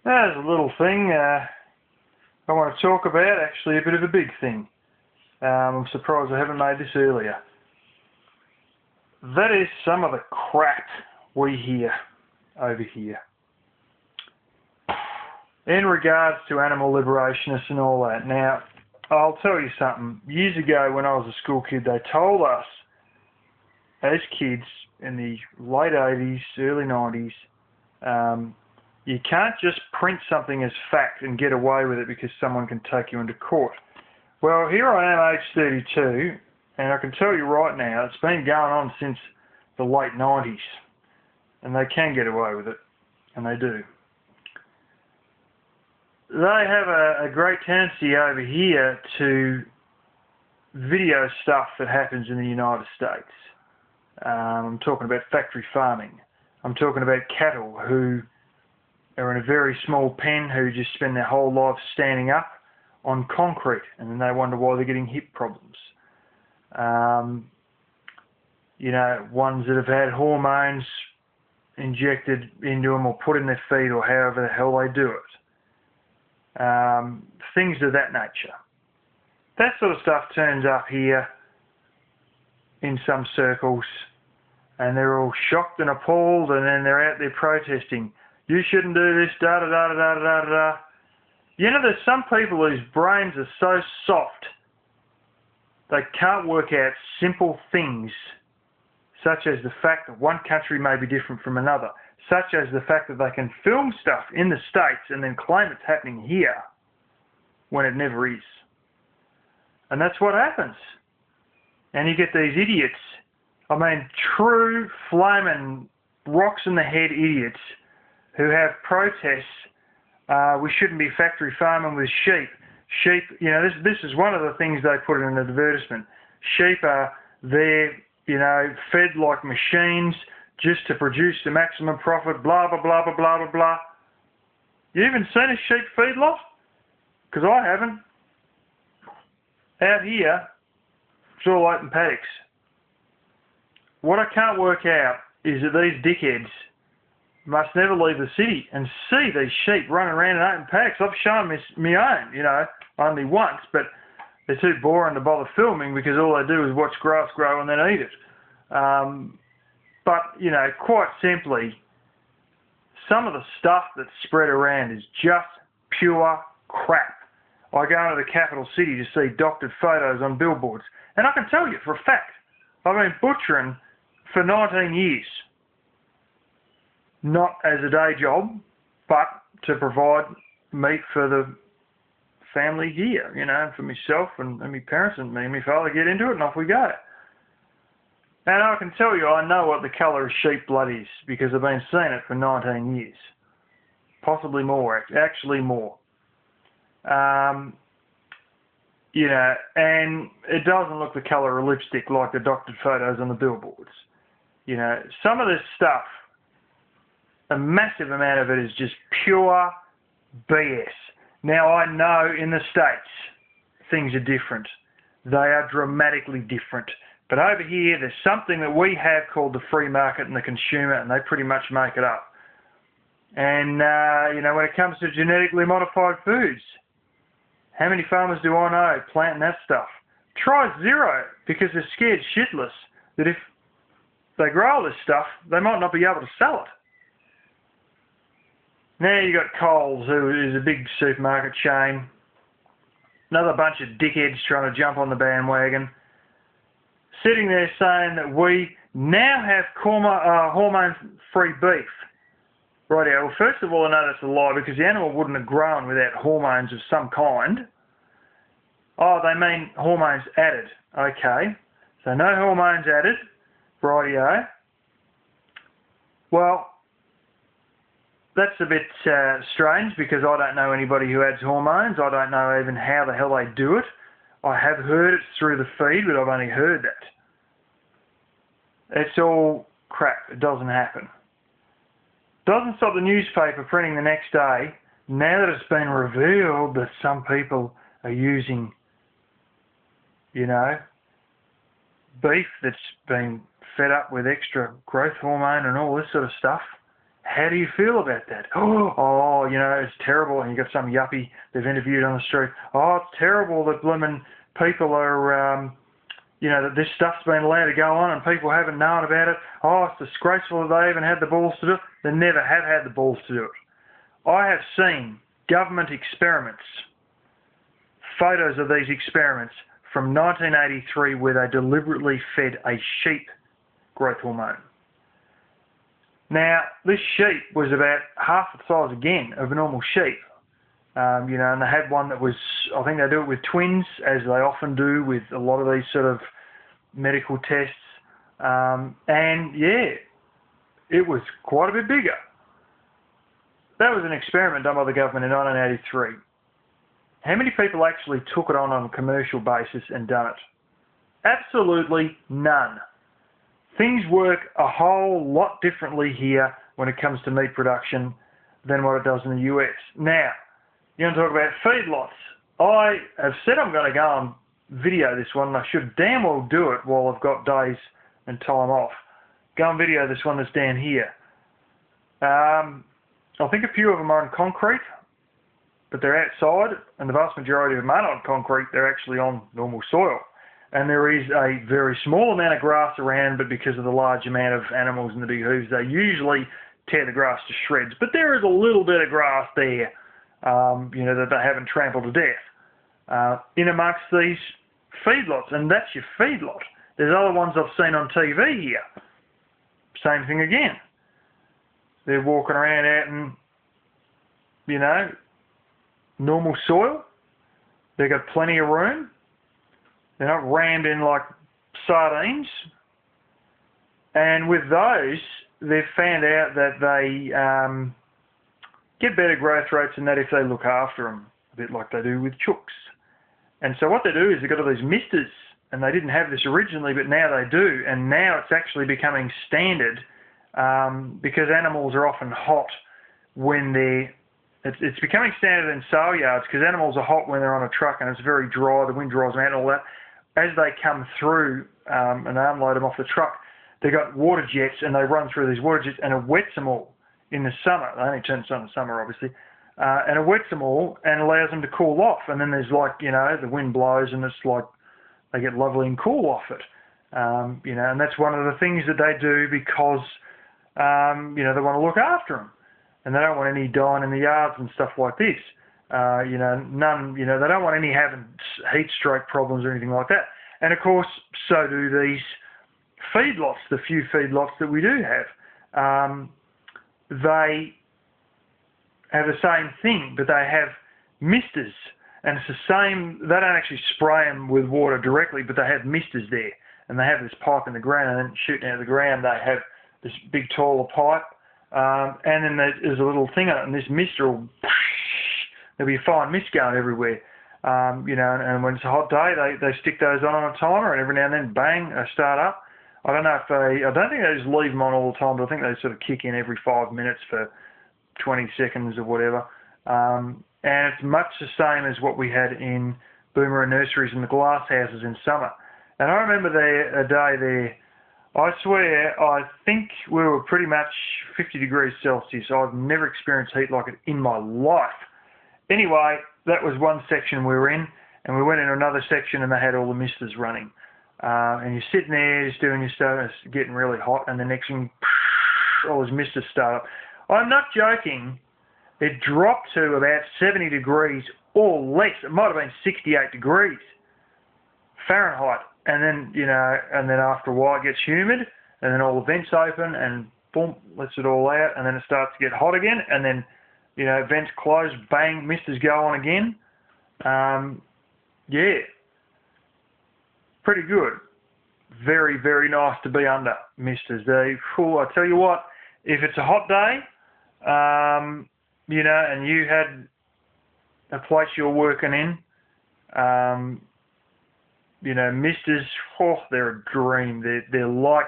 There's a little thing I want to talk about, actually a bit of a big thing. I'm surprised I haven't made this earlier. That is some of the crap we hear over here. In regards to animal liberationists and all that. Now, I'll tell you something. Years ago when I was a school kid, they told us as kids in the late 80s, early 90s, you can't just print something as fact and get away with it because someone can take you into court. Well, here I am, age 32, and I can tell you right now, it's been going on since the late 90s, and they can get away with it, and they do. They have a great tendency over here to video stuff that happens in the United States. I'm talking about factory farming. I'm talking about cattle who are in a very small pen who just spend their whole life standing up on concrete, and then they wonder why they're getting hip problems. You know, ones that have had hormones injected into them or put in their feet or however the hell they do it. Things of that nature. That sort of stuff turns up here in some circles, and they're all shocked and appalled, and then they're out there protesting. You shouldn't do this, da da da da da da da. You know, there's some people whose brains are so soft they can't work out simple things, such as the fact that one country may be different from another, such as the fact that they can film stuff in the States and then claim it's happening here when it never is. And that's what happens. And you get these idiots, I mean true flaming rocks in the head idiots who have protests, we shouldn't be factory farming with sheep. Sheep, you know, this is one of the things they put in an advertisement. Sheep are there, you know, fed like machines just to produce the maximum profit, blah, blah, blah, blah, blah, blah, blah. You even seen a sheep feedlot? Because I haven't. Out here, it's all open paddocks. What I can't work out is that these dickheads must never leave the city and see these sheep running around in open paddocks. I've shown me own, you know, only once, but they're too boring to bother filming because all they do is watch grass grow and then eat it. But, you know, quite simply, some of the stuff that's spread around is just pure crap. I go into the capital city to see doctored photos on billboards, and I can tell you for a fact, I've been butchering for 19 years. Not as a day job, but to provide meat for the family here, you know, for myself and my parents and me and my father get into it and off we go. And I can tell you, I know what the colour of sheep blood is because I've been seeing it for 19 years. Possibly more, actually more. You know, and it doesn't look the colour of lipstick like the doctored photos on the billboards. You know, some of this stuff, a massive amount of it is just pure BS. Now, I know in the States things are different. They are dramatically different. But over here, there's something that we have called the free market and the consumer, and they pretty much make it up. And, you know, when it comes to genetically modified foods, how many farmers do I know planting that stuff? Try zero, because they're scared shitless that if they grow all this stuff, they might not be able to sell it. Now you got Coles, who is a big supermarket chain. Another bunch of dickheads trying to jump on the bandwagon. Sitting there saying that we now have hormone-free beef. Rightio. Well, first of all, I know that's a lie because the animal wouldn't have grown without hormones of some kind. Oh, they mean hormones added. Okay. So no hormones added. Rightio. Well, that's a bit strange because I don't know anybody who adds hormones. I don't know even how the hell they do it. I have heard it through the feed, but I've only heard that. It's all crap. It doesn't happen. Doesn't stop the newspaper printing the next day, now that it's been revealed that some people are using, you know, beef that's been fed up with extra growth hormone and all this sort of stuff. How do you feel about that? Oh, you know, it's terrible. And you got some yuppie they've interviewed on the street. Oh, it's terrible that blooming people are, you know, that this stuff's been allowed to go on and people haven't known about it. Oh, it's disgraceful that they even had the balls to do it. They never have had the balls to do it. I have seen government experiments, photos of these experiments from 1983 where they deliberately fed a sheep growth hormone. Now, this sheep was about half the size again of a normal sheep. You know, and they had one that was, I think they do it with twins, as they often do with a lot of these sort of medical tests. And yeah, it was quite a bit bigger. That was an experiment done by the government in 1983. How many people actually took it on a commercial basis and done it? Absolutely none. Things work a whole lot differently here when it comes to meat production than what it does in the US. Now, you want to talk about feedlots. I have said I'm going to go and video this one, and I should damn well do it while I've got days and time off. Go and video this one that's down here. I think a few of them are on concrete, but they're outside, and the vast majority of them are not on concrete. They're actually on normal soil. And there is a very small amount of grass around, but because of the large amount of animals and the big hooves, they usually tear the grass to shreds. But there is a little bit of grass there, you know, that they haven't trampled to death. In amongst these feedlots, and that's your feedlot. There's other ones I've seen on TV here. Same thing again. They're walking around out in, you know, normal soil. They've got plenty of room. They're not rammed in like sardines. And with those, they've found out that they get better growth rates than that if they look after them, a bit like they do with chooks. And so what they do is they've got all these misters, and they didn't have this originally, but now they do. And now it's actually becoming standard because animals are often hot when they're... It's becoming standard in sale yards because animals are hot when they're on a truck and it's very dry, the wind dries them out and all that. As they come through and they unload them off the truck, they've got water jets and they run through these water jets and it wets them all in the summer. They only turn sun in the summer, obviously. And it wets them all and allows them to cool off. And then there's like, you know, the wind blows and it's like they get lovely and cool off it. You know, and that's one of the things that they do because, you know, they want to look after them. And they don't want any dying in the yards and stuff like this. You know, none, you know, they don't want any having heat stroke problems or anything like that. And of course, so do these feedlots, the few feedlots that we do have. They have the same thing, but they have misters. And it's the same, they don't actually spray them with water directly, but they have misters there. And they have this pipe in the ground, and then shooting out of the ground, they have this big taller pipe. And then there's a little thing on it, and this mister will, there'll be a fine mist going everywhere. You know, and when it's a hot day, they stick those on a timer, and every now and then, bang, they start up. I don't know if I don't think they just leave them on all the time, but I think they sort of kick in every 5 minutes for 20 seconds or whatever. And it's much the same as what we had in boomerang nurseries and the glass houses in summer. And I remember a day there, I swear, I think we were pretty much 50 degrees Celsius. I've never experienced heat like it in my life. Anyway, that was one section we were in, and we went in another section and they had all the misters running. And you're sitting there just doing your stuff, and it's getting really hot, and the next thing, all those misters start up. I'm not joking. It dropped to about 70 degrees or less. It might have been 68 degrees Fahrenheit. And then, you know, and then after a while it gets humid, and then all the vents open, and boom, lets it all out, and then it starts to get hot again, and then, you know, vents close, bang, misters go on again. Yeah, pretty good. Very, very nice to be under misters. I tell you what, if it's a hot day, you know, and you had a place you're working in, you know, misters, they're a dream. They're like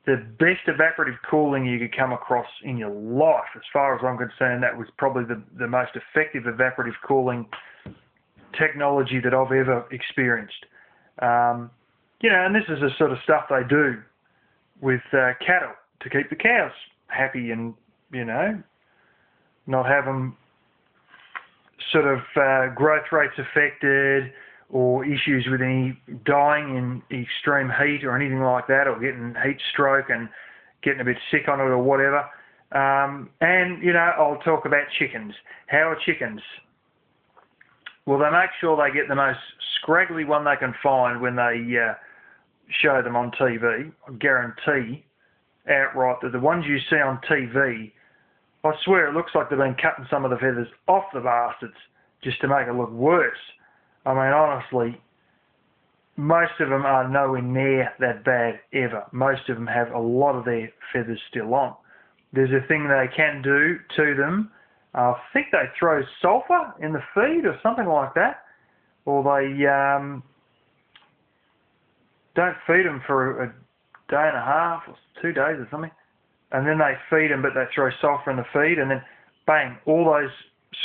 the best evaporative cooling you could come across in your life. As far as I'm concerned, that was probably the most effective evaporative cooling technology that I've ever experienced. You know, and this is the sort of stuff they do with cattle to keep the cows happy and you know, not have them sort of growth rates affected, or issues with any dying in extreme heat or anything like that, or getting heat stroke and getting a bit sick on it or whatever. And, you know, I'll talk about chickens. How are chickens? Well, they make sure they get the most scraggly one they can find when they show them on TV. I guarantee outright that the ones you see on TV, I swear it looks like they've been cutting some of the feathers off the bastards just to make it look worse. I mean, honestly, most of them are nowhere near that bad ever. Most of them have a lot of their feathers still on. There's a thing they can do to them. I think they throw sulphur in the feed or something like that. Or they don't feed them for a day and a half or 2 days or something. And then they feed them, but they throw sulphur in the feed, and then bang, all those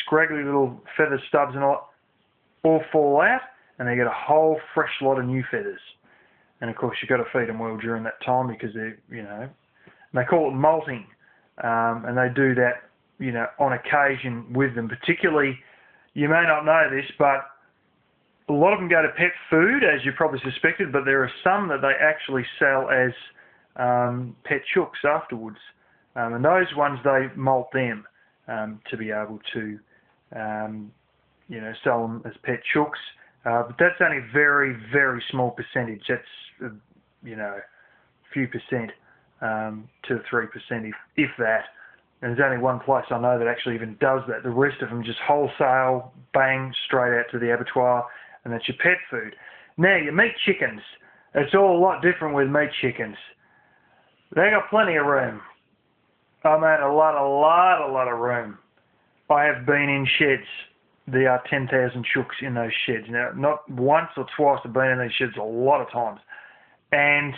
scraggly little feather stubs and all fall out, and they get a whole fresh lot of new feathers. And of course, you've got to feed them well during that time, because they're, you know, they call it molting, and they do that, you know, on occasion with them. Particularly, you may not know this, but a lot of them go to pet food, as you probably suspected, but there are some that they actually sell as pet chooks afterwards, and those ones, they molt them to be able to you know, sell them as pet chooks, but that's only a very, very small percentage. That's you know, a few percent, 2 or 3%, if that. And there's only one place I know that actually even does that. The rest of them just wholesale, bang, straight out to the abattoir, and that's your pet food. Now, your meat chickens, it's all a lot different with meat chickens. They got plenty of room. I mean, a lot of room. I have been in sheds. There are 10,000 chooks in those sheds. Now, not once or twice I've been in these sheds, a lot of times. And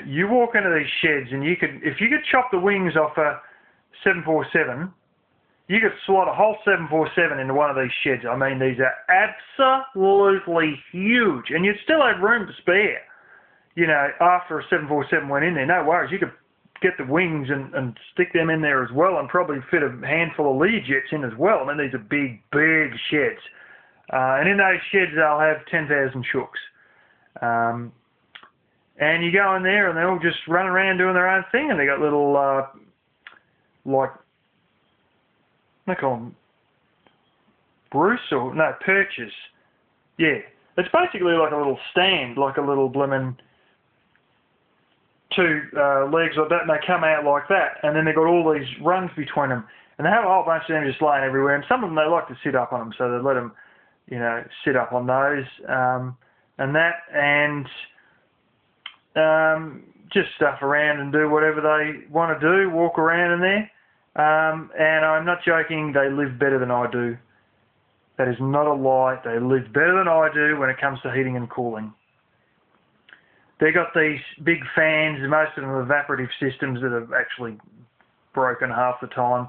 you walk into these sheds and you could, if you could chop the wings off a 747, you could slot a whole 747 into one of these sheds. I mean, these are absolutely huge. And you'd still have room to spare. You know, after a 747 went in there, no worries. You could get the wings and stick them in there as well, and probably fit a handful of Learjets in as well. I mean, these are big, big sheds. And in those sheds, they'll have 10,000 chooks. And you go in there and they all just run around doing their own thing, and they got little, like, they call them perches. Yeah. It's basically like a little stand, like a little blimmin' 2 legs like that, and they come out like that, and then they've got all these rungs between them, and they have a whole bunch of them just laying everywhere, and some of them they like to sit up on them, so they let them, you know, sit up on those, and that, and just stuff around and do whatever they want to do, walk around in there, and I'm not joking, they live better than I do. That is not a lie. They live better than I do when it comes to heating and cooling. They got these big fans, most of them are evaporative systems that are actually broken half the time,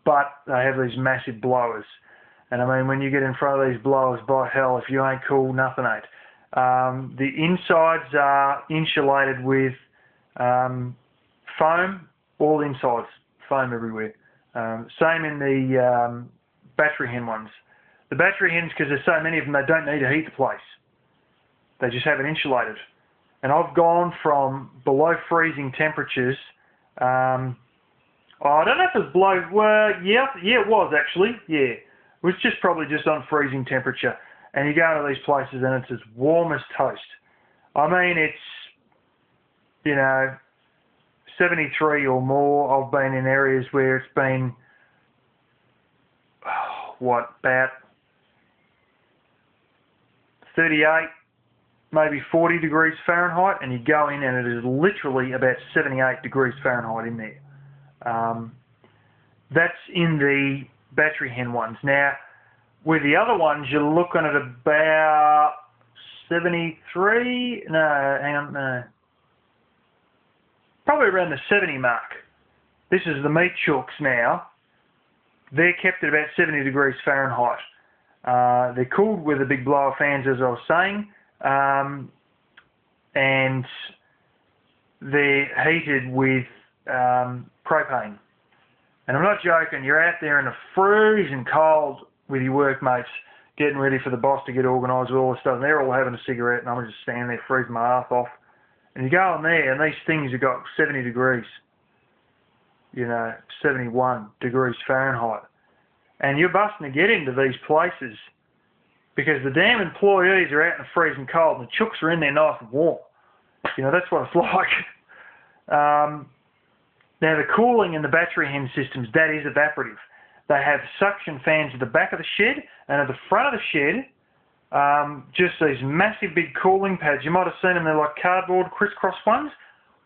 but they have these massive blowers. And I mean, when you get in front of these blowers, by hell, if you ain't cool, nothing ain't. The insides are insulated with foam, all insides, foam everywhere. Same in the battery hen ones. The battery hens, because there's so many of them, they don't need to heat the place. They just have it insulated. And I've gone from below freezing temperatures. I don't know if it was below. Well, yeah, it was actually. Yeah, it was probably just on freezing temperature. And you go into these places and it's as warm as toast. I mean, it's, you know, 73 or more. I've been in areas where it's been, about 38. Maybe 40 degrees Fahrenheit, and you go in and it is literally about 78 degrees Fahrenheit in there. That's in the battery hen ones. Now, with the other ones, you're looking at about 73, probably around the 70 mark. This is the meat chooks now. They're kept at about 70 degrees Fahrenheit. They're cooled with the big blower fans, as I was saying. And they're heated with propane. And I'm not joking, you're out there in the freezing cold with your workmates, getting ready for the boss to get organised with all this stuff, and they're all having a cigarette, and I'm just standing there freezing my ass off. And you go in there, and these things have got 70 degrees, 71 degrees Fahrenheit. And you're busting to get into these places because the damn employees are out in the freezing cold, and the chooks are in there nice and warm. That's what it's like. Now, the cooling in the battery hen systems, that is evaporative. They have suction fans at the back of the shed, and at the front of the shed, just these massive big cooling pads. You might have seen them, they're like cardboard crisscross ones.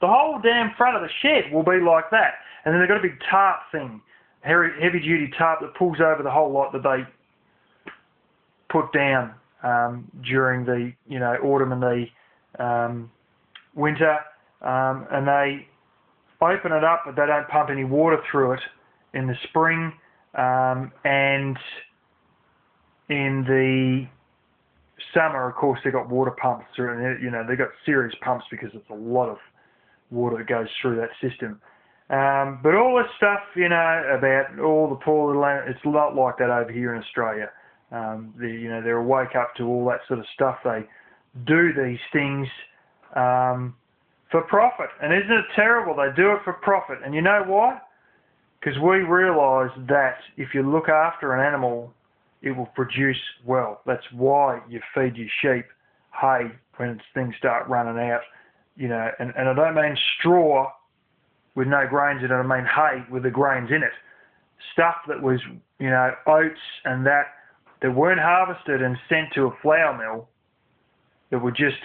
The whole damn front of the shed will be like that. And then they've got a big tarp thing, heavy duty tarp that pulls over the whole lot that they put down during the autumn and the winter, and they open it up, but they don't pump any water through it in the spring, and in the summer, of course, they've got water pumps through, and they've got serious pumps because it's a lot of water that goes through that system. But all this stuff, about all the poor little animals, it's not like that over here in Australia. They're awake up to all that sort of stuff. They do these things for profit. And isn't it terrible? They do it for profit. And you know why? Because we realise that if you look after an animal, it will produce well. That's why you feed your sheep hay when things start running out. And I don't mean straw with no grains in it, I mean hay with the grains in it. Stuff that was, oats and that weren't harvested and sent to a flour mill, that were just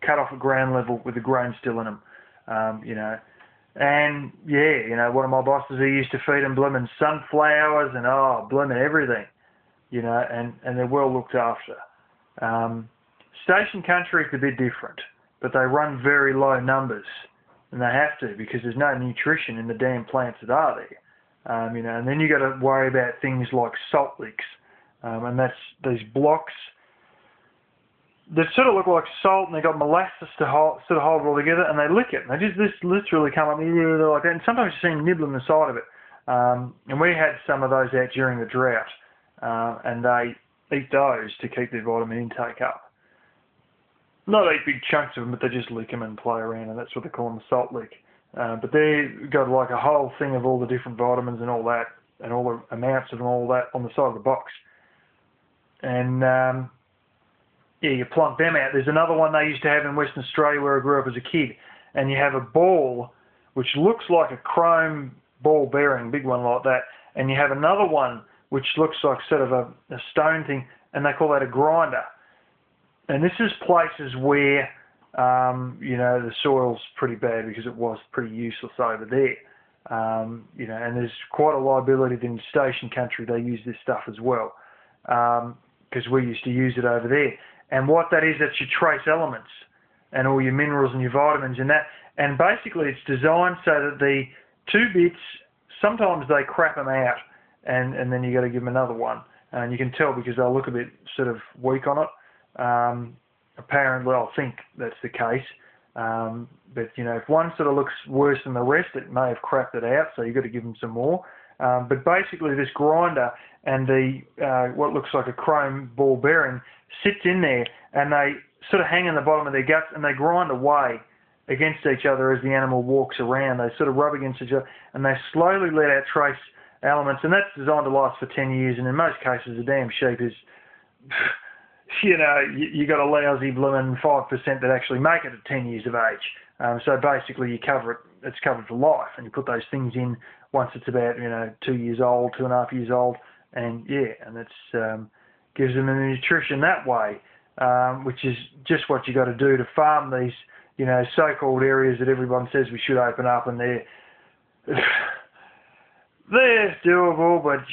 cut off at ground level with the grain still in them. And one of my bosses, he used to feed them blooming sunflowers and blooming everything, and they're well looked after. Station country is a bit different, but they run very low numbers, and they have to because there's no nutrition in the damn plants that are there. And then you got to worry about things like salt licks, and that's these blocks that sort of look like salt, and they got molasses to hold it all together, and they lick it. And they just literally come up like that, and sometimes you see them nibbling the side of it. And we had some of those out during the drought, and they eat those to keep their vitamin intake up. Not eat big chunks of them, but they just lick them and play around, and that's what they call them, a salt lick. But they've got like a whole thing of all the different vitamins and all that, and all the amounts of them, all that on the side of the box. And you plonk them out. There's another one they used to have in Western Australia where I grew up as a kid, and you have a ball which looks like a chrome ball bearing, big one like that, and you have another one which looks like sort of a stone thing, and they call that a grinder. And this is places where, the soil's pretty bad because it was pretty useless over there. And there's quite a liability that in station country they use this stuff as well, because we used to use it over there. And what that is, that's your trace elements and all your minerals and your vitamins and that. And basically it's designed so that the two bits, sometimes they crap them out, and then you got to give them another one. And you can tell because they'll look a bit sort of weak on it. Apparently, I think that's the case. But, if one sort of looks worse than the rest, it may have crapped it out, so you've got to give them some more. But basically this grinder and the what looks like a chrome ball bearing sits in there, and they sort of hang in the bottom of their guts, and they grind away against each other as the animal walks around. They sort of rub against each other, and they slowly let out trace elements, and that's designed to last for 10 years, and in most cases a damn sheep is, you got a lousy blooming 5% that actually make it at 10 years of age. So basically you cover it, it's covered for life, and you put those things in once it's about 2 years old, 2.5 years old, and it's gives them the nutrition that way, which is just what you got to do to farm these so-called areas that everyone says we should open up, and they're doable, but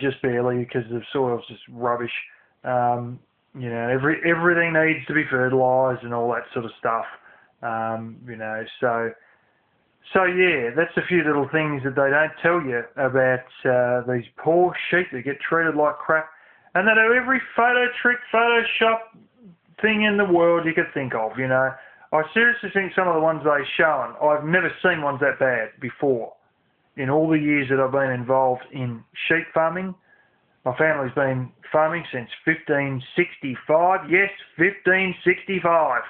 just barely because the soil's just rubbish. Everything needs to be fertilised and all that sort of stuff. So yeah, that's a few little things that they don't tell you about these poor sheep that get treated like crap, and they do every photo trick, Photoshop thing in the world you could think of. I seriously think some of the ones they've shown, I've never seen ones that bad before. In all the years that I've been involved in sheep farming, my family's been farming since 1565. Yes, 1565.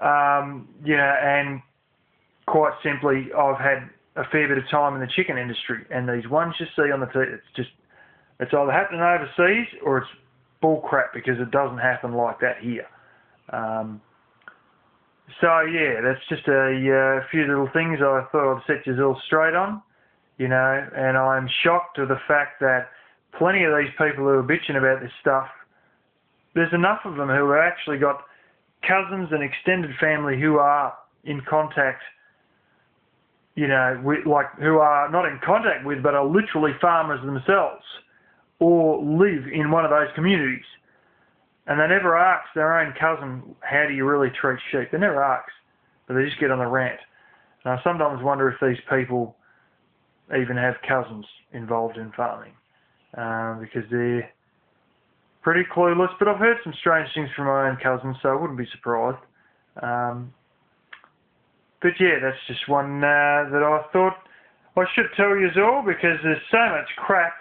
And quite simply, I've had a fair bit of time in the chicken industry, and these ones you see on the TV, it's either happening overseas or it's bull crap, because it doesn't happen like that here. So yeah, that's just a few little things I thought I'd set you all straight on, and I'm shocked to the fact that plenty of these people who are bitching about this stuff, there's enough of them who have actually got cousins and extended family who are in contact, who are not in contact with, but are literally farmers themselves, or live in one of those communities. And they never ask their own cousin, how do you really treat sheep? They never ask, but they just get on the rant. And I sometimes wonder if these people even have cousins involved in farming, because they're pretty clueless. But I've heard some strange things from my own cousins, so I wouldn't be surprised. But yeah, that's just one that I thought I should tell you all, because there's so much crap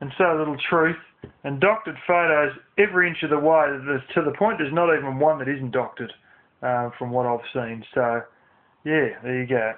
and so little truth, and doctored photos every inch of the way, to the point there's not even one that isn't doctored, from what I've seen. So yeah, there you go.